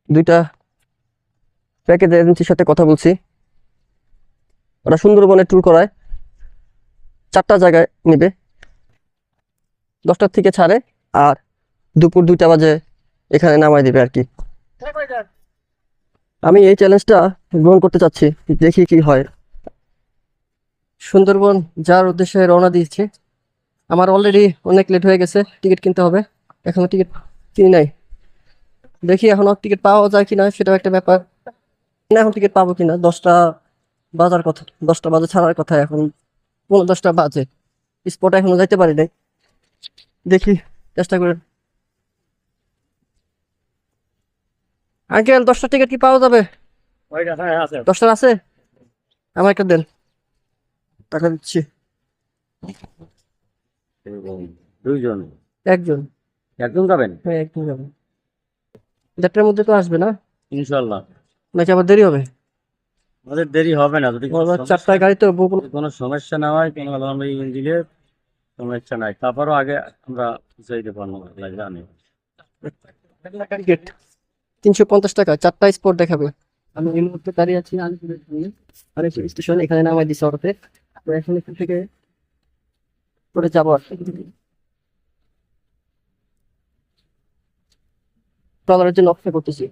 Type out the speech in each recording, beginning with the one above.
দুইটা প্যাকেজ এজেন্সির সাথে কথা বলছি, ওরা সুন্দরবনে ট্যুর করায়, 4টা জায়গায় নিবে, 10টার থেকে ছাড়ে আর দুপুর 2টা বাজে এখানে নামাই দিবে আর কি। আমি এই চ্যালেঞ্জটা গ্রহণ করতে চাচ্ছি, দেখি কি হয়। সুন্দরবন যার উদ্দেশ্যে রওনা দিয়েছি। আমার অলরেডি অনেক লেট হয়ে গেছে, টিকিট কিনতে হবে, এখনো টিকিট কিনি নাই। দেখি এখনো টিকিট পাওয়া যায় কিনা, সেটাও একটা ব্যাপার। না এখন টিকিট পাবো কিনা, 10টা বাজার কথা, 10টা বাজে ছাড়ার কথা, এখন 10:15 বাজে, স্পটে এখনো যাইতে পারি নাই। দেখি চেষ্টা করে। আঙ্কেল 10টা টিকিট কি পাওয়া যাবে? 10টার আছে? আমার একটা দেন, টাকা দিচ্ছি। দুইজন একজন? একজন যাবেন? হ্যাঁ একজন যাবে। 1:30টার মধ্যে তো আসবে না ইনশাল্লাহ। নাকি আবার দেরি হবে? আমাদের দেরি হবে না, যদি আবার 4টায় গাড়ি তো কোনো সমস্যা না হয়, কোনো আমরা দিলে সমস্যা নাই, তারপরও আগে আমরা যাইতে পারবো জানি। টিকিট 350 টাকা, 4টা স্পট দেখাবে। আমি এই মুহূর্তে দাঁড়িয়ে আছি আলিপুরের সামনে, আলিপুর স্টেশন, এখানে নামাই দিচ্ছে অটোতে। তো এখন এখান থেকে করে যাবো আর ট্রলারের জন্য অপেক্ষা করতেছি।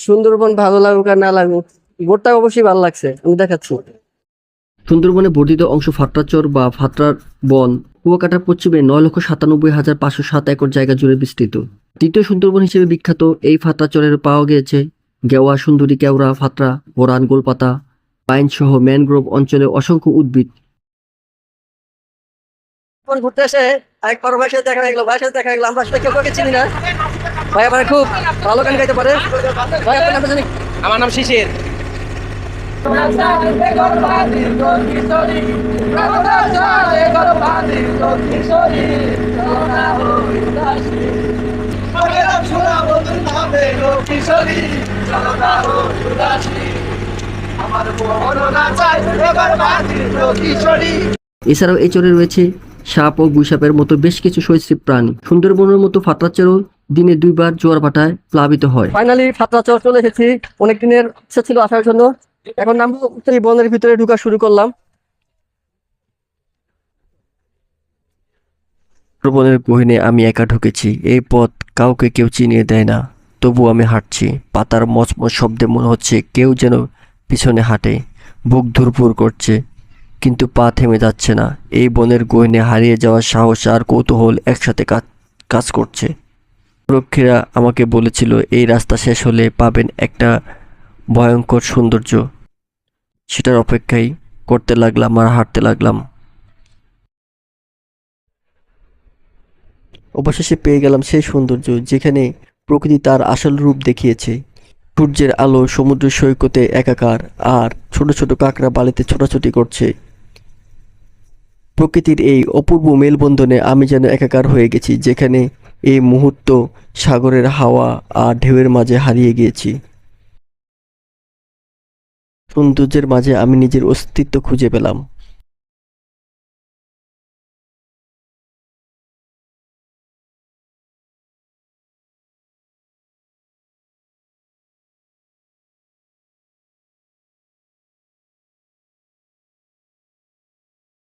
সুন্দরবন ভালো লাগুক আর না লাগুক, বোটটা অবশ্যই ভালো লাগছে, আমি দেখাচ্ছি। সুন্দরবনে বর্ধিত অংশ ফাত্রাচর বা ফাত্রার বন কুয়াকাটার পশ্চিমে 9,97,507 একর জায়গা জুড়ে বিস্তৃত। দ্বিতীয় সুন্দরবন হিসেবে বিখ্যাত এই ফাত্রাচরের পাওয়া গিয়েছে গেওয়া, সুন্দরী, কেওড়া, ফাত্রা, বোরান, গোলপাতা, পাইন সহ ম্যানগ্রোভ অঞ্চলে অসংখ্য উদ্ভিদ। ঘুরতে এসে একবার ভাইয়ের সাথে দেখা গেল, ভাইয়ের সাথে দেখা গেল, আমরা আসলে কেউ কাউকে চিনি না। ভাই আমার খুব ভালো গান গাইতে পারে। ভাই আপনার নামটা জানি? আমার নাম শিশির। এছাড়াও এই চরে রয়েছে সাপ ও গুইসাপের মতো বেশ কিছু সরীসৃপ প্রাণী। সুন্দরবনের মতো ফাত্রাচরও দিনে 2বার জোয়ার ভাটায় প্লাবিত হয়। ফাইনালি ফাত্রাচর চলে এসেছি, অনেক দিনের ইচ্ছা ছিল আসার জন্য। এখন নামবো, এই বনের ভিতরে ঢোকা শুরু করলাম। সুন্দরবনের গহীনে আমি একা ঢুকেছি, এই পথ কাউকে কেউ চিনিয়ে দেয় না, তবু আমি হাঁটছি। পাতার মচমচ শব্দে মনে হচ্ছে কেউ যেন পিছনে হাঁটে, বুক ধুরপুর করছে, কিন্তু পা থেমে যাচ্ছে না। এই বনের গহীনে হারিয়ে যাওয়ার সাহস আর কৌতূহল একসাথে কাজ করছে। রক্ষীরা আমাকে বলেছিল এই রাস্তা শেষ হলে পাবেন একটা ভয়ঙ্কর সৌন্দর্য। সেটার অপেক্ষাই করতে লাগলাম আর হাঁটতে লাগলাম। অবশেষে পেয়ে গেলাম সেই সৌন্দর্য যেখানে প্রকৃতি তার আসল রূপ দেখিয়েছে। সূর্যের আলো সমুদ্র সৈকতে একাকার, আর ছোট ছোট কাঁকড়া বালিতে ছোটাছুটি করছে। প্রকৃতির এই অপূর্ব মেলবন্ধনে আমি যেন একাকার হয়ে গেছি, যেখানে এই মুহূর্ত সাগরের হাওয়া আর ঢেউয়ের মাঝে হারিয়ে গিয়েছি। সৌন্দর্যের মাঝে আমি নিজের অস্তিত্ব খুঁজে পেলাম।